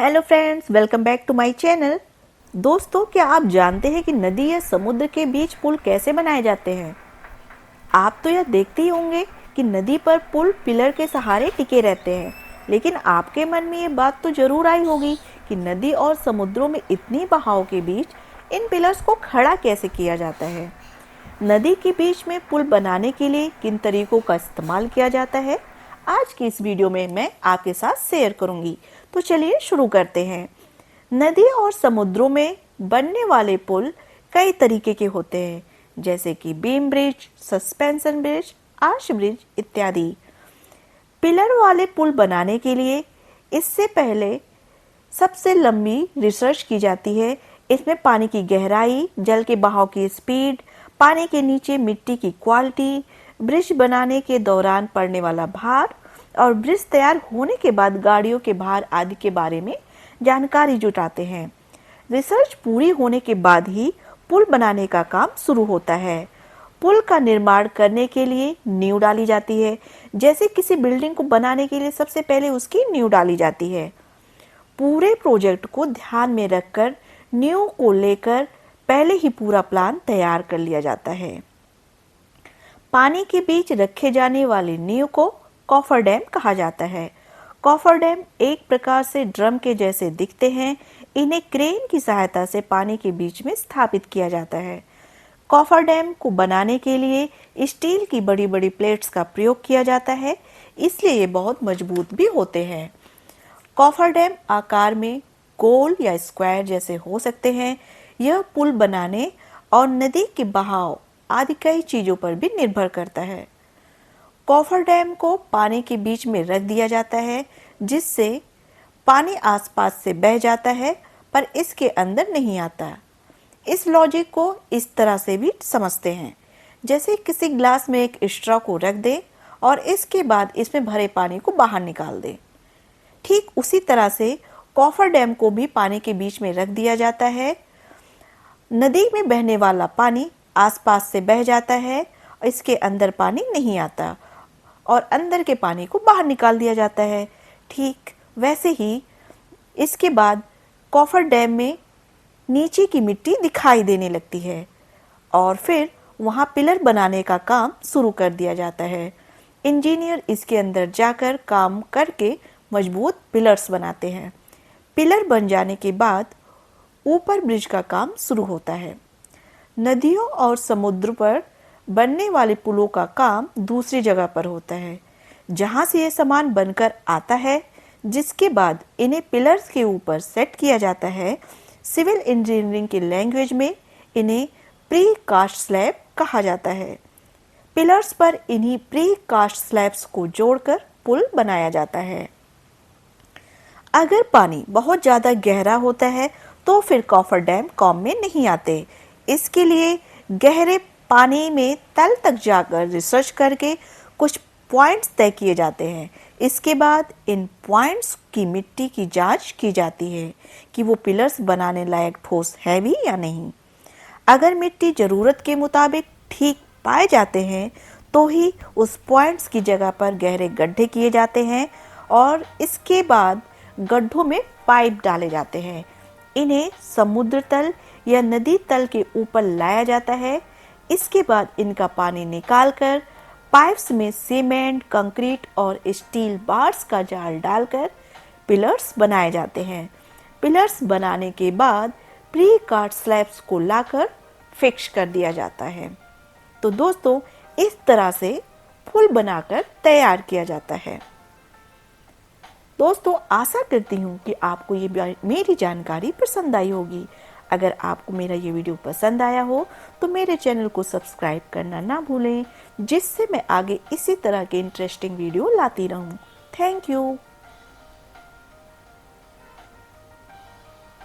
Hello friends, welcome back to my channel. दोस्तों, क्या आप जानते हैं कि नदी या समुद्र के बीच पुल कैसे बनाए जाते हैं? आप तो यह देखते ही होंगे कि नदी पर पुल पिलर के सहारे टिके रहते हैं, लेकिन आपके मन में ये बात तो जरूर आई होगी कि नदी और समुद्रों में इतनी बहाव के बीच इन पिलर्स को खड़ा कैसे किया जाता है। नदी के बीच में पुल बनाने के लिए किन तरीकों का इस्तेमाल किया जाता है, आज की इस वीडियो में मैं आपके साथ शेयर करूंगी। तो चलिए शुरू करते हैं। नदी और समुद्रों में बनने वाले पुल कई तरीके के होते हैं, जैसे कि beam bridge, suspension bridge, arch bridge इत्यादि। पिलर वाले पुल बनाने के लिए इससे पहले सबसे लंबी रिसर्च की जाती है। इसमें पानी की गहराई, जल के बहाव की स्पीड, पानी के नीचे मिट्टी की क्वालिटी, ब्रिज बनाने के दौरान पड़ने वाला भार और ब्रिज तैयार होने के बाद गाड़ियों के भार आदि के बारे में जानकारी जुटाते हैं। रिसर्च पूरी होने के बाद ही पुल बनाने का काम शुरू होता है। पुल का निर्माण करने के लिए नींव डाली जाती है। जैसे किसी बिल्डिंग को बनाने के लिए सबसे पहले उसकी नींव डाली जाती है। पूरे प्रोजेक्ट को ध्यान में रखकर नींव को लेकर पहले ही पूरा प्लान तैयार कर लिया जाता है। पानी के बीच रखे जाने वाले नींव को कॉफर डैम कहा जाता है। कॉफर डैम एक प्रकार से ड्रम के जैसे दिखते हैं। इन्हें क्रेन की सहायता से पानी के बीच में स्थापित किया जाता है। कॉफर डैम को बनाने के लिए स्टील की बड़ी बड़ी प्लेट्स का प्रयोग किया जाता है, इसलिए ये बहुत मजबूत भी होते हैं। कॉफर डैम आकार में गोल या स्क्वायर जैसे हो सकते हैं। यह पुल बनाने और नदी के बहाव आदि कई चीजों पर भी निर्भर करता है। कॉफर डैम को पानी के बीच में रख दिया जाता है, जिससे पानी आसपास से बह जाता है पर इसके अंदर नहीं आता। इस लॉजिक को इस तरह से भी समझते हैं, जैसे किसी ग्लास में एक स्ट्रॉ को रख दे और इसके बाद इसमें भरे पानी को बाहर निकाल दे। ठीक उसी तरह से कॉफर डैम को भी पानी के बीच में रख दिया जाता है। नदी में बहने वाला पानी आसपास से बह जाता है, इसके अंदर पानी नहीं आता और अंदर के पानी को बाहर निकाल दिया जाता है। ठीक वैसे ही इसके बाद कॉफर डैम में नीचे की मिट्टी दिखाई देने लगती है और फिर वहां पिलर बनाने का काम शुरू कर दिया जाता है। इंजीनियर इसके अंदर जाकर काम करके मजबूत पिलर्स बनाते हैं। पिलर बन जाने के बाद ऊपर ब्रिज का काम शुरू होता है। नदियों और समुद्र पर बनने वाले पुलों का काम दूसरी जगह पर होता है, जहां से यह सामान बनकर आता है, जिसके बाद इन्हें पिलर्स के ऊपर सेट किया जाता है। सिविल इंजीनियरिंग की लैंग्वेज में इन्हें प्री कास्ट स्लैब कहा जाता है। पिलर्स पर इन्हीं प्री कास्ट स्लैब्स को जोड़कर पुल बनाया जाता है। अगर पानी बहुत ज़्यादा गहरा होता है तो फिर कॉफर डैम काम में नहीं आते। इसके लिए गहरे पानी में तल तक जाकर रिसर्च करके कुछ पॉइंट्स तय किए जाते हैं। इसके बाद इन पॉइंट्स की मिट्टी की जांच की जाती है कि वो पिलर्स बनाने लायक ठोस है भी या नहीं। अगर मिट्टी ज़रूरत के मुताबिक ठीक पाए जाते हैं तो ही उस पॉइंट्स की जगह पर गहरे गड्ढे किए जाते हैं और इसके बाद गड्ढों में पाइप डाले जाते हैं। इन्हें समुद्र तल या नदी तल के ऊपर लाया जाता है। इसके बाद इनका पानी निकालकर पाइप्स में सीमेंट, कंक्रीट और स्टील बार्स का जाल डालकर पिलर्स बनाए जाते हैं। पिलर्स बनाने के बाद प्री कास्ट स्लैब्स को लाकर फिक्स कर दिया जाता है। तो दोस्तों, इस तरह से पुल बनाकर तैयार किया जाता है। दोस्तों, आशा करती हूँ कि आपको ये मेरी जानकारी पसंद आई होगी। अगर आपको मेरा ये वीडियो पसंद आया हो तो मेरे चैनल को सब्सक्राइब करना ना भूलें, जिससे मैं आगे इसी तरह के इंटरेस्टिंग वीडियो लाती रहूँ। Thank you.